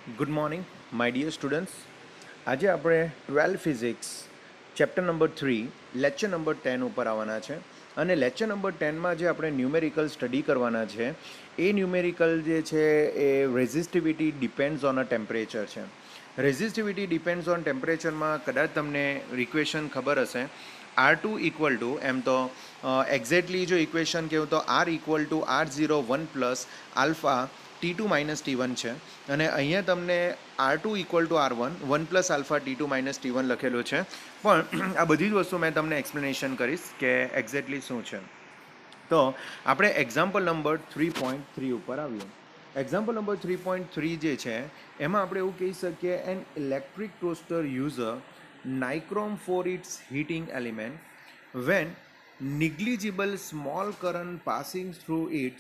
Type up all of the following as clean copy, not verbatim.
Good morning my dear students. આજે આપણે 12 physics chapter number 3 lecture number 10 ઉપર આવવાના છે. અને લેક્ચર નંબર 10માં જે આપણે ન્યુમેરિકલ સ્ટડી કરવાના છે એ ન્યુમેરિકલ જે છે એ resistivity depends on a temperature છે. રેઝિસ્ટિવિટી ડિપેન્ડ્સ ઓન ટેમ્પરેચરમાં કદાચ તમને ઇક્વેશન ખબર હશે. R2 ઇક્વલ ટુ એમ તો એક્ઝેક્ટલી જો ઇક્વેશન કહેવું તો R equal to R01 plus alpha T2 minus T1 છે. અને અહીંયા તમને R2 equal two R1 1 plus alpha T2 minus T1 લખેલું છે. પણ આ બધી જ વસ્તુ મેં તમને એક્સપ્લેનેશન કરીશ કે એક્ઝેક્ટલી શું છે. તો આપણે એક્ઝામ્પલ નંબર 3.3 ઉપર આવીએ. એક્ઝામ્પલ નંબર 3.3 જે છે એમાં આપણે એવું કહી શકીએ an electric toaster user nichrome for its heating element when negligible small current passing through it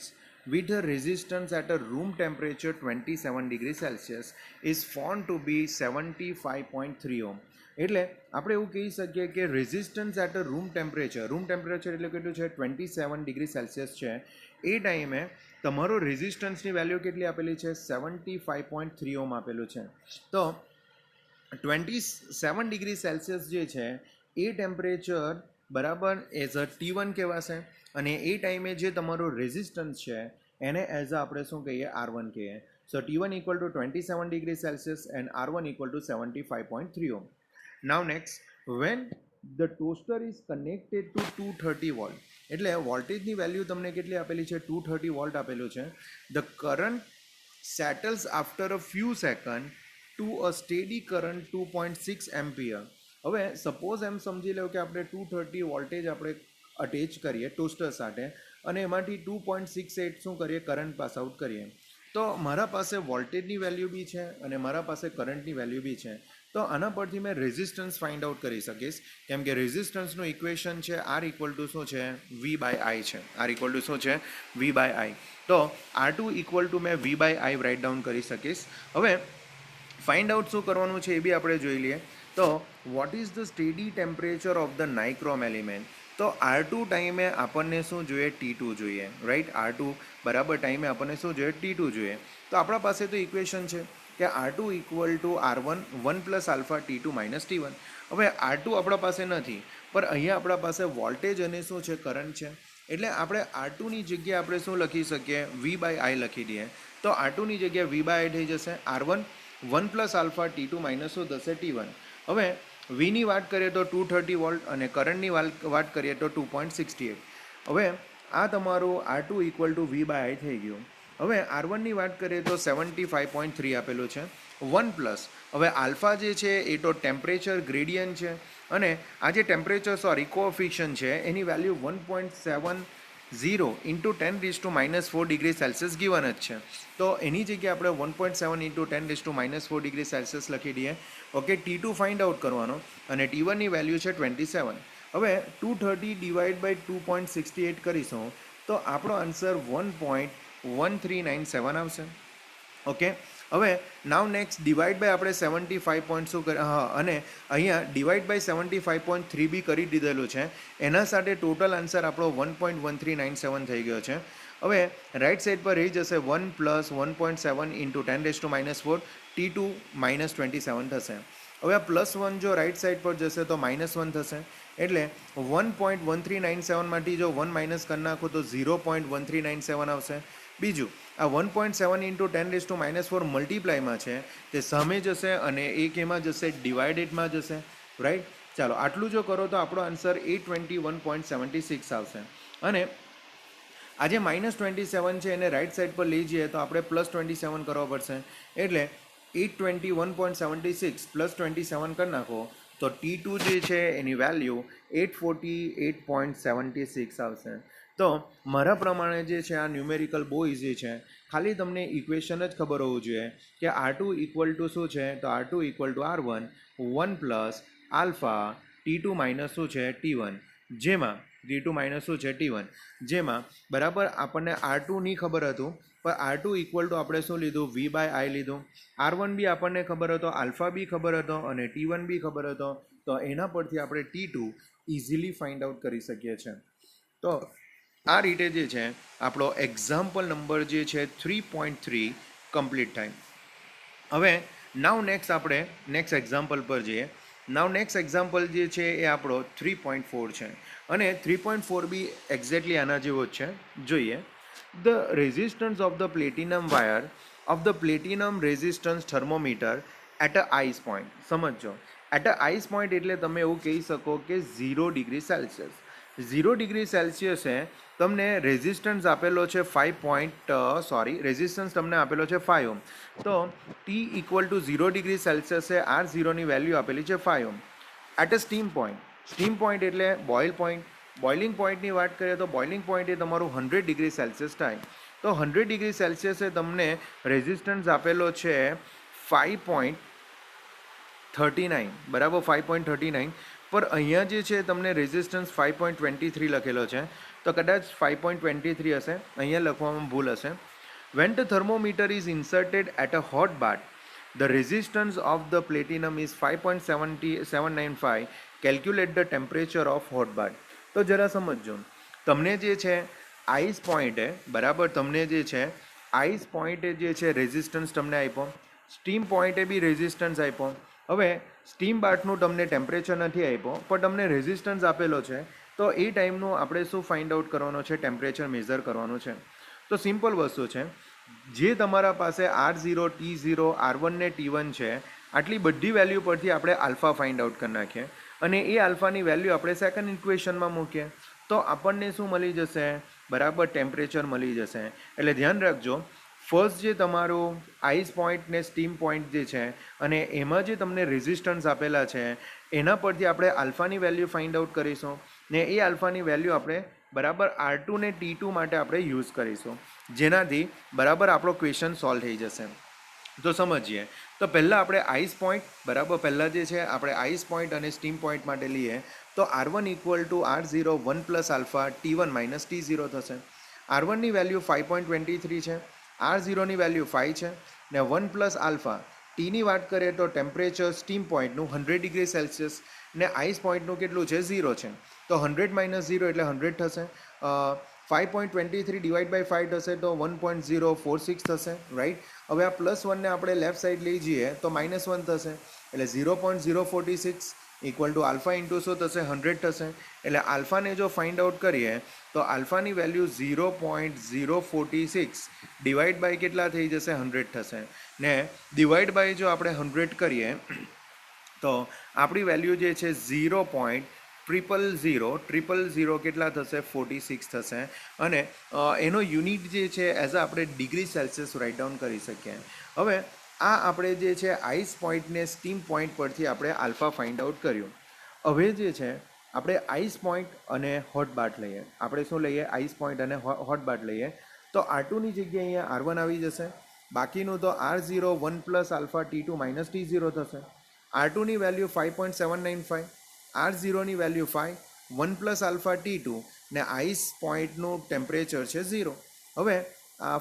with a resistance at a room temperature 27 degrees Celsius is found to be 75.3 ohm. એટલે આપણે એવું કહી શકીએ કે resistance at a room temperature એટલે કેટલું છે 27 degree Celsius છે. એ ટાઈમે તમારો રેઝિસ્ટન્સની વેલ્યુ કેટલી આપેલી છે 75.3 ઓમ આપેલું છે. તો 27 ડિગ્રી સેલ્સિયસ જે છે એ ટેમ્પરેચર બરાબર એઝ અ T1 કહેવાશે. અને એ ટાઈમે જે તમારો રેઝિસ્ટન્સ છે એને એઝ અ આપણે શું કહીએ R1 કહીએ. સો T1 equal to 27 degree Celsius and R1 equal to 75.3 Om. Now next, when the toaster is connected two 230 volt, એટલે વોલ્ટેજની વેલ્યુ તમને કેટલી આપેલી છે 230 વોલ્ટ આપેલું છે. The current settles after a few second to a steady current 2.6 ampere. હવે suppose એમ સમજી લો કે આપણે 230 વોલ્ટેજ આપણે અટેચ કરીએ ટોસ્ટર સાથે અને એમાંથી 2.68 શું કરીએ કરંટ પાસ આઉટ કરીએ. તો મારા પાસે વોલ્ટેજની વેલ્યુ બી છે અને મારા પાસે કરંટની વેલ્યુ બી છે. તો આના પરથી મેં રેઝિસ્ટન્સ ફાઇન્ડ આઉટ કરી શકીશ, કેમ કે રેઝિસ્ટન્સનું ઇક્વેશન છે આર ઇક્વલ ટુ શું છે વી બાય આઈ છે. આર ઇક્વલ ટુ શું છે વી બાય આઈ. તો R2 ઇક્વલ ટુ મેં V by I write down કરી શકીશ. હવે ફાઇન્ડ આઉટ શું કરવાનું છે એ બી આપણે જોઈ લઈએ. તો what is the steady temperature of the nichrome element. તો R2 ટાઈમે આપણને શું જોઈએ T2 જોઈએ, રાઈટ. R2 બરાબર ટાઈમે આપણને શું જોઈએ T2 જોઈએ. તો આપણા પાસે તો ઇક્વેશન છે કે R2 equal two R1 1 plus alpha T2 minus T1. હવે R2 આપણા પાસે નથી, પણ અહીંયા આપણા પાસે વોલ્ટેજ અને શું છે કરંટ છે. એટલે આપણે R2ની જગ્યાએ આપણે શું લખી શકીએ વી બાય આઈ લખી દઈએ. તો R2ની જગ્યાએ વી બાય આઈ થઈ જશે. R1 1 plus alpha T2 minus શું થશે T1. હવે વીની વાત કરીએ તો 230 વોલ્ટ અને કરંટની વાત કરીએ તો 2.68. હવે આ તમારું R2 equal to V by I થઈ ગયું. હવે R1ની વાત કરીએ તો 75.3 આપેલું છે 1 પ્લસ. હવે આલ્ફા જે છે એ તો ટેમ્પરેચર ગ્રેડિયન્ટ છે અને આ જે ટેમ્પરેચર કોએફિશિયન્ટ છે એની value 1.70 into 10⁻⁻4 degree Celsius given જ છે. તો એની જગ્યાએ આપણે 1.7 ઇન્ટુ 10⁻⁴ ડિગ્રી સેલ્સિયસ લખી દઈએ. ઓકે, T2 ફાઇન્ડ આઉટ કરવાનો અને T1ની વેલ્યુ છે 27. હવે 230 ડિવાઈડ બાય 2.68 કરીશું તો આપણો આન્સર 1.1397 આવશે. ઓકે, હવે નાવ નેક્સ્ટ ડિવાઈડ બાય આપણે 75 પોઈન્ટ શું કરે અને અહીંયા ડિવાઈડ બાય 75.3 બી કરી દીધેલું છે. એના સાથે ટોટલ આન્સર આપણો 1.1397 થઈ ગયો છે. હવે રાઈટ સાઈડ પર રહી જશે 1 પ્લસ 1.7 ઇન્ટુ 10⁻⁴ T2 માઇનસ 27 થશે. હવે આ +1 જો રાઈટ સાઈડ પર જશે તો -1 થશે. એટલે 1.1397 માંથી જો 1 માઇનસ કરી નાખો તો 0.1397 આવશે. બીજું આ 1.7 ઇન્ટુ 10⁻⁴ મલ્ટીપ્લાયમાં છે તે સામે જશે અને એક એમાં જશે ડિવાઇડેડમાં જશે, રાઈટ. ચાલો આટલું જો કરો તો આપણો આન્સર 821.76 આવશે. અને આ જે -27 છે એને રાઈટ સાઈડ પર લઈ જઈએ તો આપણે +27 કરવા પડશે. એટલે 821.76 પ્લસ 27 કરી નાખો તો T2 જે છે એની વેલ્યુ 848.76 આવશે. તો મારા પ્રમાણે જે છે આ ન્યુમેરિકલ બહુ ઇઝી છે. ખાલી તમને ઇક્વેશન જ ખબર હોવું જોઈએ કે R2 ઇક્વલ ટુ શું છે તો R2 equal two R1 1 plus alpha T2 minus શું છે T1. જેમાં T2 માઇનસ શું છે T1 જેમાં બરાબર આપણને R2 નહીં ખબર હતું પણ R2 ઇક્વલ ટુ આપણે શું લીધું વી બાય આઈ લીધું. R1 બી આપણને ખબર હતો, આલ્ફા બી ખબર હતો અને T1 બી ખબર હતો. તો એના પરથી આપણે T2 ઇઝીલી ફાઇન્ડ આઉટ કરી શકીએ છીએ. તો આ રીતે જે છે આપણો એક્ઝામ્પલ નંબર જે છે 3.3 કમ્પ્લીટ થાય. હવે નાવ નેક્સ્ટ આપણે નેક્સ્ટ એક્ઝામ્પલ પર જઈએ. નાવ નેક્સ્ટ એક્ઝામ્પલ જે છે એ આપણો 3.4 છે અને 3.4 બી એક્ઝેક્ટલી આના જેવો જ છે. જોઈએ. The resistance of the platinum wire of the platinum resistance thermometer at a ice point. સમજો, એટ અ આઈસ પોઈન્ટ એટલે તમે એવું કહી શકો કે 0 ડિગ્રી સેલ્સિયસ. 0 ડિગ્રી સેલ્સિયસે તમને રેઝિસ્ટન્સ આપેલો છે 5 રેઝિસ્ટન્સ તમને આપેલો છે 5 ઓહ્મ. તો ટી ઇક્વલ ટુ 0 ડિગ્રી સેલ્સિયસે R0ની વેલ્યુ આપેલી છે 5 ohm. At a steam point. Steam point એટલે બોઇલ પોઈન્ટ. બોઇલિંગ પોઈન્ટની વાત કરીએ તો બોઇલિંગ પોઈન્ટ એ તમારું 100 ડિગ્રી સેલ્સિયસ થાય. તો 100 ડિગ્રી સેલ્સિયસે તમને રેઝિસ્ટન્સ આપેલો છે 5.39, બરાબર, 5.39. પર અહીંયા જે છે તમને રેઝિસ્ટન્સ 5.23 લખેલો છે, તો કદાચ 5.23 હશે, અહીંયા લખવામાં ભૂલ હશે. When the thermometer is inserted at a hot bath, the resistance of the platinum is 5.795. Calculate the temperature of hot bath. તો જરા સમજો, તમને જે છે આઈસ પોઈન્ટે, બરાબર, તમને જે છે આઈસ પોઈન્ટે જે છે રેઝિસ્ટન્સ તમને આપ્યો, સ્ટીમ પોઈન્ટે બી રેઝિસ્ટન્સ આપ્યો. હવે સ્ટીમ બાથનું તમને ટેમ્પરેચર નથી આપ્યો પણ તમને રેઝિસ્ટન્સ આપેલો છે. તો એ ટાઈમનું આપણે શું ફાઇન્ડ આઉટ કરવાનો છે? ટેમ્પરેચર મેઝર કરવાનું છે. તો સિમ્પલ વસ્તુ છે, જે તમારા પાસે R0, T0, R1 ને T1 છે, આટલી બધી વેલ્યુ પરથી આપણે આલ્ફા ફાઇન્ડ આઉટ કરી નાખીએ અને એ આલ્ફાની વેલ્યુ આપણે સેકન્ડ ઇક્વેશનમાં મૂકીએ તો આપણને શું મળી જશે? બરાબર, ટેમ્પરેચર મળી જશે. એટલે ધ્યાન રાખજો, ફર્સ્ટ જે તમારું આઈસ પોઈન્ટ ને સ્ટીમ પોઈન્ટ જે છે અને એમાં જે તમને રેઝિસ્ટન્સ આપેલા છે એના પરથી આપણે આલ્ફાની વેલ્યુ ફાઇન્ડ આઉટ કરીશું ને એ આલ્ફાની વેલ્યુ આપણે બરાબર R2 ને T2 માટે આપણે યુઝ કરીશું, જેનાથી બરાબર આપણો ક્વેશ્ચન સોલ્વ થઈ જશે. તો સમજીએ. તો પહેલાં આપણે આઈસ પોઈન્ટ, બરાબર, પહેલાં જે છે આપણે આઈસ પોઈન્ટ અને સ્ટીમ પોઈન્ટ માટે લઈએ તો R1 equal to R0 1 plus alpha T1 minus T0 થશે. R1ની વેલ્યુ 5.23 છે, R0ની વેલ્યુ 5 છે ને 1 પ્લસ આલ્ફા ટીની વાત કરીએ તો ટેમ્પરેચર સ્ટીમ પોઈન્ટનું 100 ડિગ્રી સેલ્સિયસ ને આઈસ પોઈન્ટનું કેટલું છે? 0 છે. તો 100 માઇનસ 0 એટલે 100 થશે. 5.23 ડિવાઈડ બાય 5 થશે તો 1.046 થશે, રાઈટ. હવે આ પ્લસ 1ને આપણે લેફ્ટ સાઈડ લઈ જઈએ તો માઇનસ 1 થશે, એટલે 0.046 ઇક્વલ ટુ આલ્ફા ઇન્ટુ શું થશે? 100 થશે. એટલે આલ્ફાને જો ફાઇન્ડ આઉટ કરીએ તો આલ્ફાની વેલ્યુ 0.046 ડિવાઈડ બાય કેટલા થઈ જશે? 100 થશે. ને ડિવાઈડ બાય જો આપણે 100 કરીએ તો આપણી વેલ્યુ જે છે 0.000 કેટલા થશે? 46 થશે. અને એનો યુનિટ જે છે એઝ આપણે ડિગ્રી સેલ્સિયસ રાઇટ ડાઉન કરી શકીએ. હવે આ આપણે જે છે આઈસ પોઈન્ટને સ્ટીમ પોઈન્ટ પરથી આપણે આલ્ફા ફાઇન્ડ આઉટ કર્યું. હવે જે છે આપણે આઈસ પોઈન્ટ અને હોટ બાથ લઈએ. આપણે શું લઈએ? આઈસ પોઈન્ટ અને હોટ બાથ લઈએ. તો R2ની જગ્યાએ અહીંયા R1 આવી જશે, બાકીનું તો R0 1 plus alpha T2 minus T0 થશે. R2ની વેલ્યુ 5.795, R0ની વેલ્યુ 5, 1 પ્લસ આલ્ફા T2 ને આઈસ પોઈન્ટનું ટેમ્પરેચર છે 0. હવે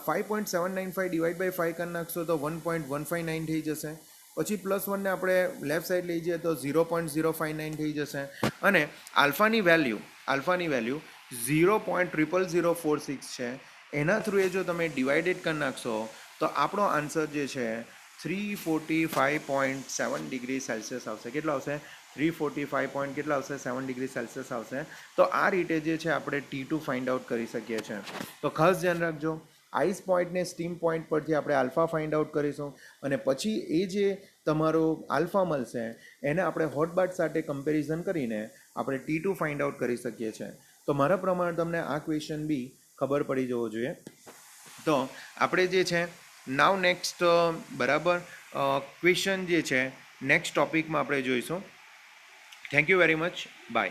5.795 ડિવાઈડ બાય 5 કરી નાખશો તો 1.159 થઈ જશે. પછી પ્લસ 1ને આપણે લેફ્ટ સાઈડ લઈ જઈએ તો 0.059 થઈ જશે. અને આલ્ફાની વેલ્યુ 0.00046 છે. એના થ્રુ એ જો તમે ડિવાઇડેડ કરી નાખશો તો આપણો આન્સર જે છે 345.7 ડિગ્રી સેલ્સિયસ આવશે. કેટલો આવશે? 345 કેટલા આવશે? 7 ડિગ્રી સેલ્સિયસ આવશે. તો આ રીતે જે છે આપણે T2 ફાઇન્ડ આઉટ કરી શકીએ છીએ. તો ખાસ ધ્યાન રાખજો, આઈસ પોઈન્ટને સ્ટીમ પોઈન્ટ પરથી આપણે આલ્ફા ફાઇન્ડ આઉટ કરીશું અને પછી એ જે તમારો આલ્ફા મળશે એને આપણે હોટ બાથ સાથે કમ્પેરિઝન કરીને આપણે T2 ફાઇન્ડ આઉટ કરી શકીએ છીએ. તો મારા પ્રમાણે તમને આ ક્વેશ્ચન બી ખબર પડી જવો જોઈએ. તો આપણે જે છે નાવ નેક્સ્ટ બરાબર ક્વેશ્ચન જે છે નેક્સ્ટ ટોપિકમાં આપણે જોઈશું. Thank you very much. By.